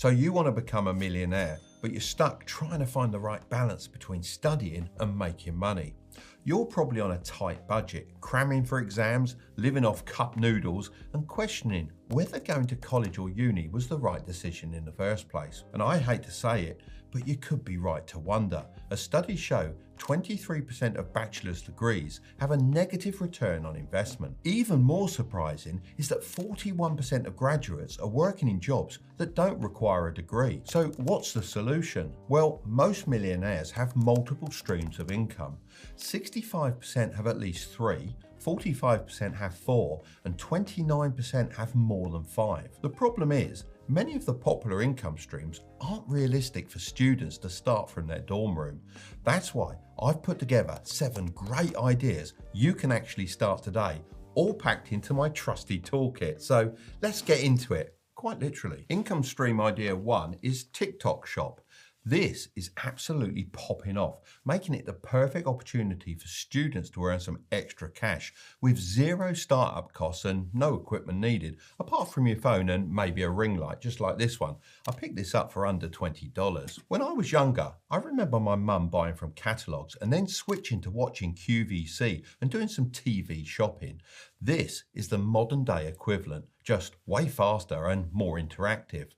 So you want to become a millionaire, but you're stuck trying to find the right balance between studying and making money. You're probably on a tight budget, cramming for exams, living off cup noodles, and questioning whether going to college or uni was the right decision in the first place. And I hate to say it, but you could be right to wonder. As studies show, 23% of bachelor's degrees have a negative return on investment. Even more surprising is that 41% of graduates are working in jobs that don't require a degree. So what's the solution? Well, most millionaires have multiple streams of income. 65% have at least 3, 45% have 4, and 29% have more than 5. The problem is, many of the popular income streams aren't realistic for students to start from their dorm room. That's why I've put together 7 great ideas you can actually start today, all packed into my trusty toolkit. So let's get into it, quite literally. Income stream idea 1 is TikTok Shop. This is absolutely popping off, making it the perfect opportunity for students to earn some extra cash with 0 startup costs and no equipment needed, apart from your phone and maybe a ring light, just like this one. I picked this up for under $20. When I was younger, I remember my mum buying from catalogues and then switching to watching QVC and doing some TV shopping. This is the modern day equivalent, just way faster and more interactive.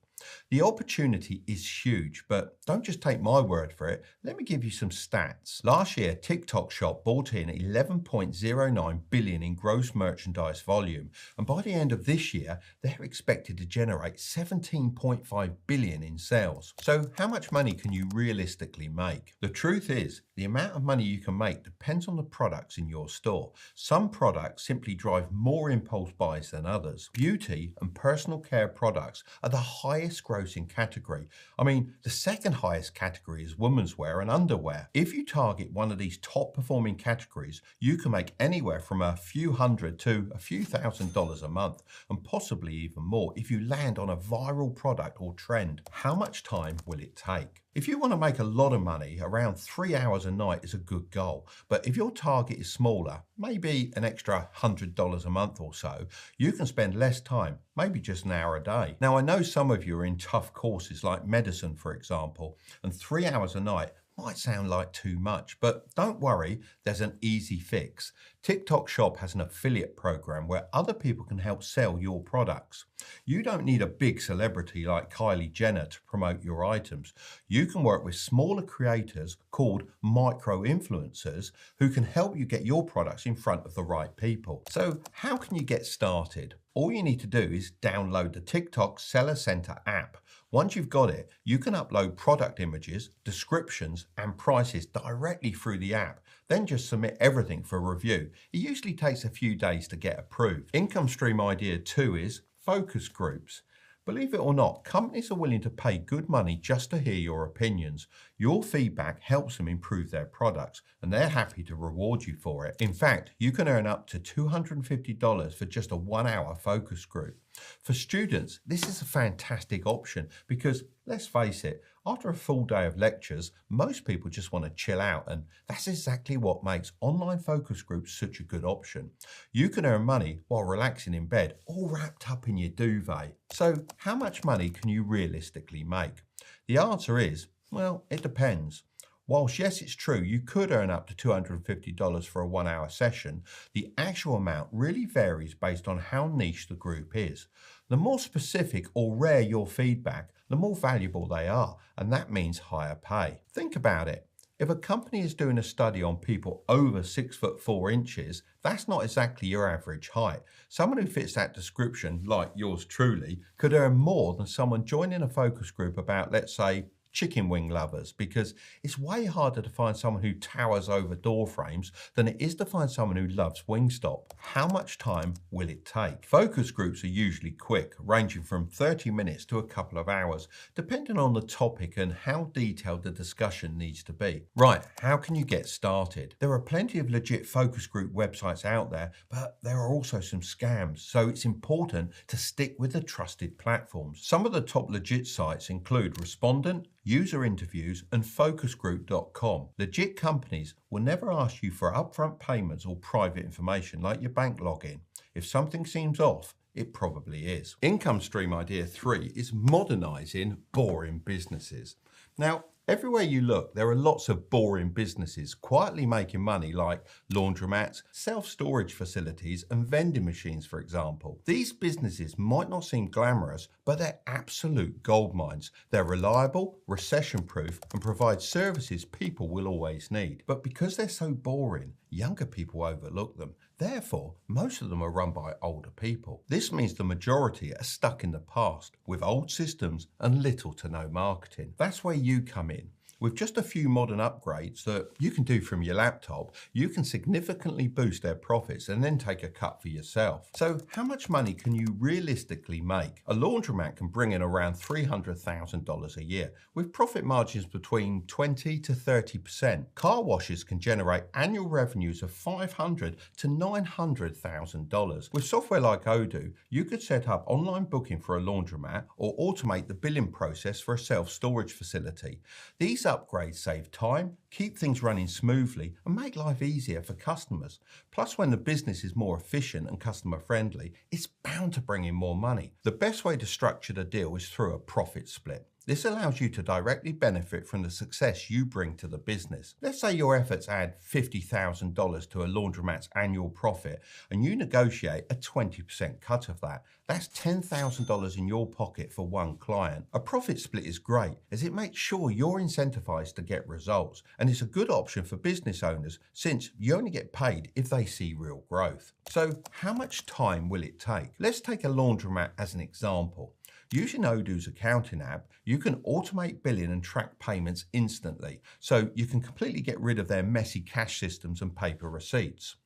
The opportunity is huge, but don't just take my word for it. Let me give you some stats. Last year, TikTok Shop brought in 11.09 billion in gross merchandise volume, and by the end of this year, they're expected to generate 17.5 billion in sales. So how much money can you realistically make? The truth is, the amount of money you can make depends on the products in your store. Some products simply drive more impulse buys than others. Beauty and personal care products are the highest grossing category. I mean, the second highest category is women's wear and underwear. If you target one of these top performing categories, you can make anywhere from a few hundred to a few $1,000s a month, and possibly even more if you land on a viral product or trend. How much time will it take? If you want to make a lot of money, around 3 hours a night is a good goal. But if your target is smaller, maybe an extra $100 a month or so, you can spend less time, maybe just an hour a day. Now, I know some of you are in tough courses like medicine, for example, and 3 hours a night might sound like too much, but don't worry, there's an easy fix. TikTok Shop has an affiliate program where other people can help sell your products. You don't need a big celebrity like Kylie Jenner to promote your items. You can work with smaller creators called micro-influencers who can help you get your products in front of the right people. So how can you get started? All you need to do is download the TikTok Seller Center app. Once you've got it, you can upload product images, descriptions, and prices directly through the app. Then just submit everything for review. It usually takes a few days to get approved. Income stream idea 2 is focus groups. Believe it or not, companies are willing to pay good money just to hear your opinions. Your feedback helps them improve their products, and they're happy to reward you for it. In fact, you can earn up to $250 for just a 1-hour focus group. For students, this is a fantastic option because, let's face it, after a full day of lectures, most people just want to chill out, and that's exactly what makes online focus groups such a good option. You can earn money while relaxing in bed, all wrapped up in your duvet. So how much money can you realistically make? The answer is, well, it depends. Whilst yes, it's true, you could earn up to $250 for a 1-hour session, the actual amount really varies based on how niche the group is. The more specific or rare your feedback, the more valuable they are, and that means higher pay. Think about it. If a company is doing a study on people over 6'4", that's not exactly your average height. Someone who fits that description, like yours truly, could earn more than someone joining a focus group about, let's say, chicken wing lovers, because it's way harder to find someone who towers over door frames than it is to find someone who loves Wingstop. How much time will it take? Focus groups are usually quick, ranging from 30 minutes to a couple of hours, depending on the topic and how detailed the discussion needs to be. Right, how can you get started? There are plenty of legit focus group websites out there, but there are also some scams, so it's important to stick with the trusted platforms. Some of the top legit sites include Respondent, User Interviews, and focusgroup.com. Legit companies will never ask you for upfront payments or private information like your bank login. If something seems off, It probably is. Income stream idea 3 is modernising boring businesses. Now, everywhere you look, there are lots of boring businesses quietly making money, like laundromats, self-storage facilities, and vending machines, for example. These businesses might not seem glamorous, but they're absolute gold mines. They're reliable, recession-proof, and provide services people will always need. But because they're so boring, younger people overlook them. Therefore, most of them are run by older people. This means the majority are stuck in the past with old systems and little to no marketing. That's where you come in. With just a few modern upgrades that you can do from your laptop, you can significantly boost their profits and then take a cut for yourself. So how much money can you realistically make? A laundromat can bring in around $300,000 a year, with profit margins between 20 to 30%. Car washes can generate annual revenues of $500,000 to $900,000. With software like Odoo, you could set up online booking for a laundromat or automate the billing process for a self-storage facility. These upgrades save time, keep things running smoothly, and make life easier for customers. Plus, when the business is more efficient and customer friendly, it's bound to bring in more money. The best way to structure the deal is through a profit split. This allows you to directly benefit from the success you bring to the business. Let's say your efforts add $50,000 to a laundromat's annual profit and you negotiate a 20% cut of that. That's $10,000 in your pocket for one client. A profit split is great as it makes sure you're incentivized to get results, and it's a good option for business owners since you only get paid if they see real growth. So how much time will it take? Let's take a laundromat as an example. Using Odoo's accounting app, you can automate billing and track payments instantly, so you can completely get rid of their messy cash systems and paper receipts.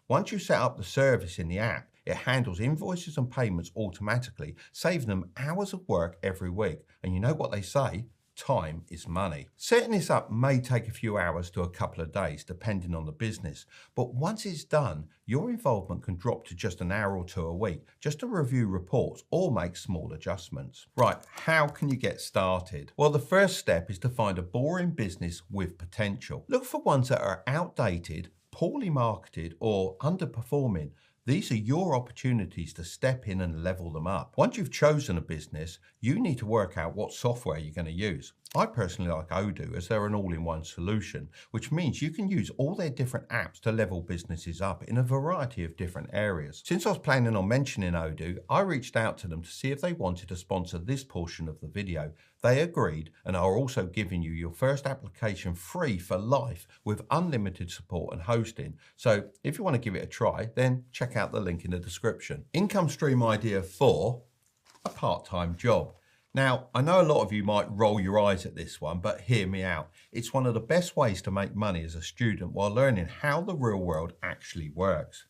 Once you set up the service in the app, it handles invoices and payments automatically, saving them hours of work every week. And you know what they say? Time is money. Setting this up may take a few hours to a couple of days, depending on the business. But once it's done, your involvement can drop to just an hour or two a week, just to review reports or make small adjustments. Right, how can you get started? Well, the first step is to find a boring business with potential. Look for ones that are outdated, poorly marketed, or underperforming. These are your opportunities to step in and level them up. Once you've chosen a business, you need to work out what software you're going to use. I personally like Odoo as they're an all-in-one solution, which means you can use all their different apps to level businesses up in a variety of different areas. Since I was planning on mentioning Odoo, I reached out to them to see if they wanted to sponsor this portion of the video. They agreed and are also giving you your first application free for life with unlimited support and hosting. So if you want to give it a try, then check out the link in the description. Income stream idea 4, a part-time job. Now, I know a lot of you might roll your eyes at this one, but hear me out. It's one of the best ways to make money as a student while learning how the real world actually works.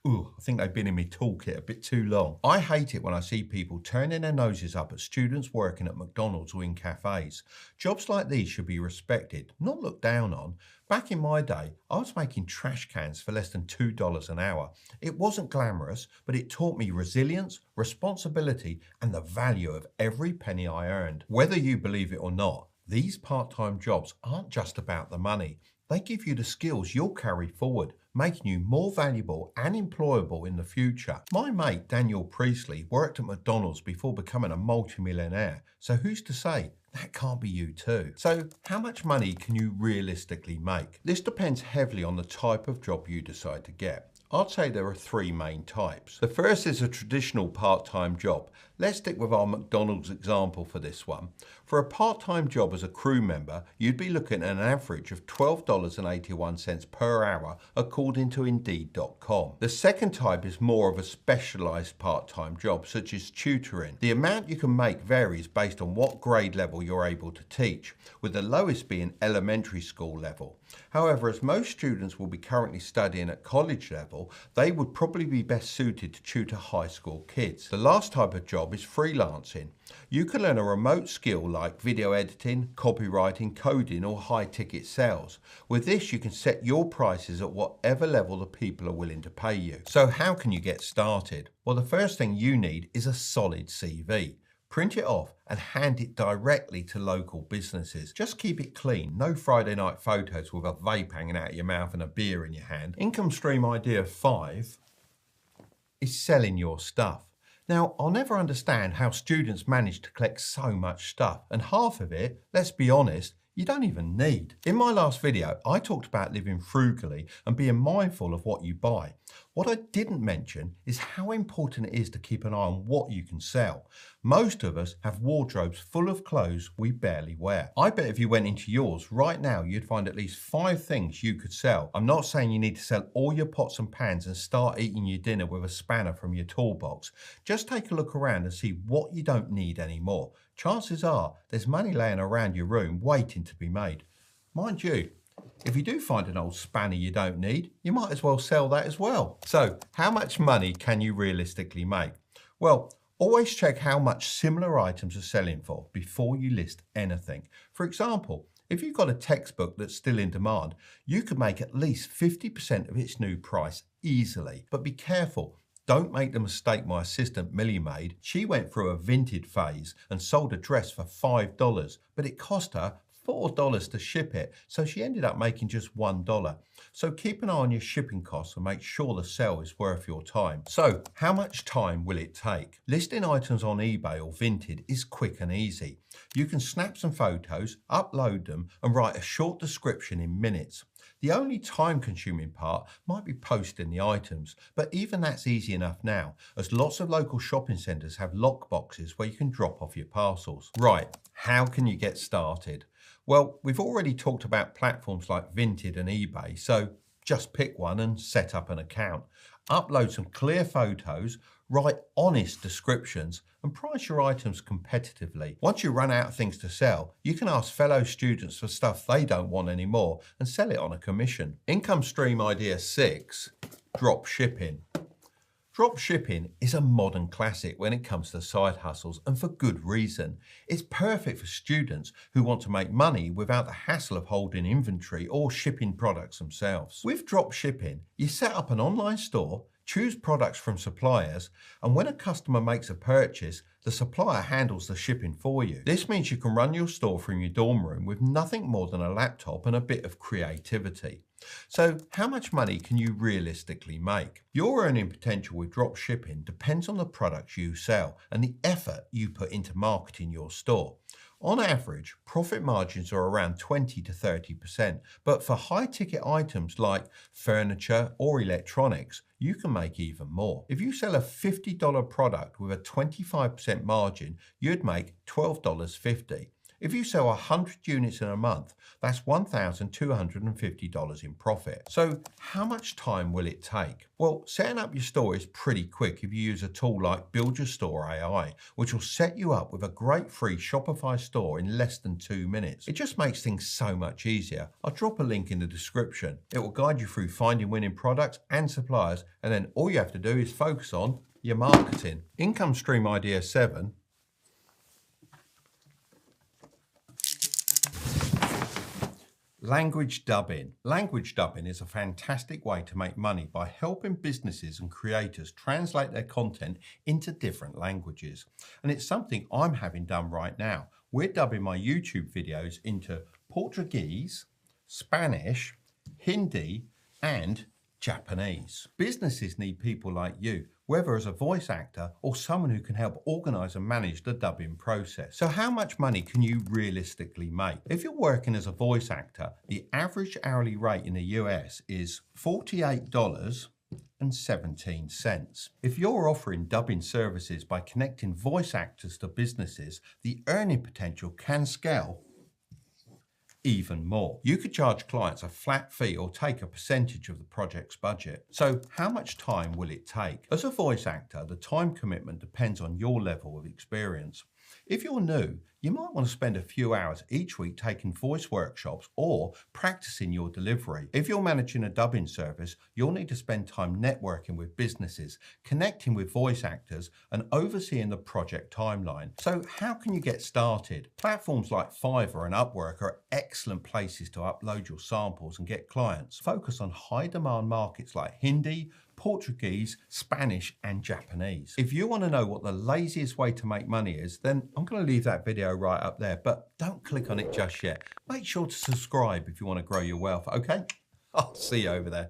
Ooh, I think they've been in my toolkit a bit too long. I hate it when I see people turning their noses up at students working at McDonald's or in cafes. Jobs like these should be respected, not looked down on. Back in my day, I was making trash cans for less than $2 an hour. It wasn't glamorous, but it taught me resilience, responsibility, and the value of every penny I earned. Whether you believe it or not, these part-time jobs aren't just about the money. They give you the skills you'll carry forward, making you more valuable and employable in the future. My mate Daniel Priestley worked at McDonald's before becoming a multimillionaire, so who's to say that can't be you too? So how much money can you realistically make? This depends heavily on the type of job you decide to get. I'd say there are 3 main types. The first is a traditional part-time job. Let's stick with our McDonald's example for this one. For a part-time job as a crew member, you'd be looking at an average of $12.81 per hour according to Indeed.com. The second type is more of a specialised part-time job, such as tutoring. The amount you can make varies based on what grade level you're able to teach, with the lowest being elementary school level. However, as most students will be currently studying at college level, they would probably be best suited to tutor high school kids. The last type of job is freelancing. You can learn a remote skill like video editing, copywriting, coding, or high ticket sales. With this, you can set your prices at whatever level the people are willing to pay you. So how can you get started? Well, the first thing you need is a solid CV. Print it off and hand it directly to local businesses. Just keep it clean. No Friday night photos with a vape hanging out of your mouth and a beer in your hand. Income stream idea 5, is selling your stuff. Now, I'll never understand how students manage to collect so much stuff, and half of it, let's be honest, you don't even need. In my last video, I talked about living frugally and being mindful of what you buy. What I didn't mention is how important it is to keep an eye on what you can sell. Most of us have wardrobes full of clothes we barely wear. I bet if you went into yours right now, you'd find at least 5 things you could sell. I'm not saying you need to sell all your pots and pans and start eating your dinner with a spanner from your toolbox. Just take a look around and see what you don't need anymore. Chances are there's money laying around your room waiting to be made. Mind you, if you do find an old spanner you don't need, you might as well sell that as well. So, how much money can you realistically make? Well, always check how much similar items are selling for before you list anything. For example, if you've got a textbook that's still in demand, you could make at least 50% of its new price easily. But be careful. Don't make the mistake my assistant Millie made. She went through a Vinted phase and sold a dress for $5, but it cost her $4 to ship it, so she ended up making just $1. So keep an eye on your shipping costs and make sure the sale is worth your time. So how much time will it take? Listing items on eBay or Vinted is quick and easy. You can snap some photos, upload them and write a short description in minutes. The only time-consuming part might be posting the items, but even that's easy enough now, as lots of local shopping centres have lock boxes where you can drop off your parcels. Right, how can you get started? Well, we've already talked about platforms like Vinted and eBay, so just pick one and set up an account. Upload some clear photos, write honest descriptions, and price your items competitively. Once you run out of things to sell, you can ask fellow students for stuff they don't want anymore and sell it on a commission. Income stream idea 6, drop shipping. Drop shipping is a modern classic when it comes to side hustles, and for good reason. It's perfect for students who want to make money without the hassle of holding inventory or shipping products themselves. With drop shipping, you set up an online store, choose products from suppliers, and when a customer makes a purchase, the supplier handles the shipping for you. This means you can run your store from your dorm room with nothing more than a laptop and a bit of creativity. So how much money can you realistically make? Your earning potential with drop shipping depends on the products you sell and the effort you put into marketing your store. On average, profit margins are around 20 to 30%, but for high-ticket items like furniture or electronics, you can make even more. If you sell a $50 product with a 25% margin, you'd make $12.50. If you sell 100 units in a month, that's $1,250 in profit. So how much time will it take? Well, setting up your store is pretty quick if you use a tool like Build Your Store AI, which will set you up with a great free Shopify store in less than 2 minutes. It just makes things so much easier. I'll drop a link in the description. It will guide you through finding winning products and suppliers, and then all you have to do is focus on your marketing. Income stream idea 7. Language dubbing. Language dubbing is a fantastic way to make money by helping businesses and creators translate their content into different languages. And it's something I'm having done right now. We're dubbing my YouTube videos into Portuguese, Spanish, Hindi, and Japanese. Businesses need people like you, whether as a voice actor or someone who can help organise and manage the dubbing process. So how much money can you realistically make? If you're working as a voice actor, the average hourly rate in the US is $48.17. If you're offering dubbing services by connecting voice actors to businesses, the earning potential can scale even more. You could charge clients a flat fee or take a percentage of the project's budget. So how much time will it take? As a voice actor, the time commitment depends on your level of experience. If you're new, you might want to spend a few hours each week taking voice workshops or practicing your delivery. If you're managing a dubbing service, you'll need to spend time networking with businesses, connecting with voice actors, and overseeing the project timeline. So how can you get started? Platforms like Fiverr and Upwork are excellent places to upload your samples and get clients. Focus on high demand markets like Hindi, Portuguese, Spanish, and Japanese. If you want to know what the laziest way to make money is, then I'm going to leave that video right up there, but don't click on it just yet. Make sure to subscribe if you want to grow your wealth, okay? I'll see you over there.